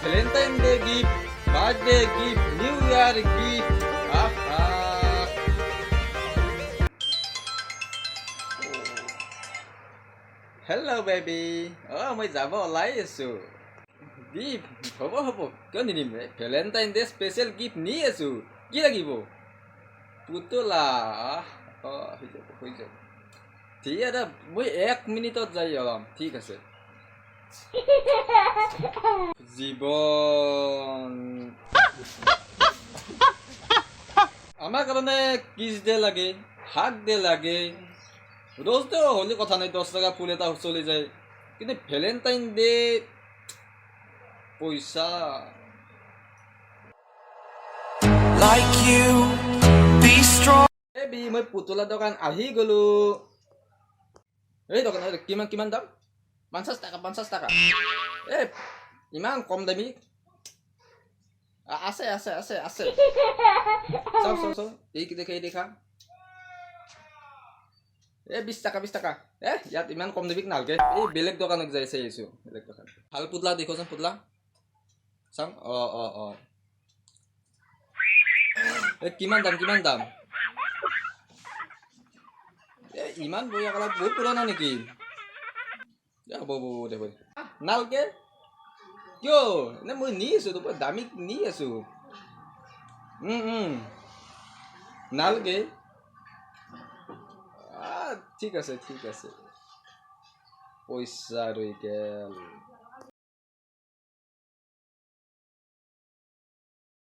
Valentine day gift, birthday gift, new year gift. আহা, hello' baby. মই যাব ওলাই আছো। গিফ্ট হ'ব কিয় নিদিম? ভেলেণ্টাইন ডে স্পেচিয়েল গিফ্ট নি আছো। কি লাগিব? পুতলা। হৈ যাব ঠিক আছে, মই 1 মিনিটত যাই ওলাম। ঠিক আছে। জীৱন আমাৰ কাৰণে কিছ ডে লাগে, হাগ ডে লাগে। রোজ তো হলে কথা নাই, 10 টাকা ফুল এটা চলে যায়, কিন্তু ভ্যালেন্টাইন ডে পয়সা। Like you, be strong. এবি মই পুতলা দোকান আহি গলো। এই দোকান কিমান কিমান দাম? 50 টাকা 50 টাকা। এ ইমান কম দামী? আছে আছে আছে আছে। চাও চাও চাও, এই দেখা। 20 টাকা 20 টাকা। ইয়াত ইমান কম দামী নালগে। এই বেলেগ দোকানত যাই চাইছো, বেলেগ দোকান। ভাল পুতলা দেখোচোন, পুতলা চাম। কিমান দাম কিমান দাম? ইমান বঢ়িয়া কালাৰ, বহুত পুৰণা নেকি? হ'ব দে নালগে কিয়? এনে মই নি আছো তোৰ পৰা, দামী নি আছো। নালগে। ঠিক আছে ঠিক আছে, পইচা ৰৈ গেল।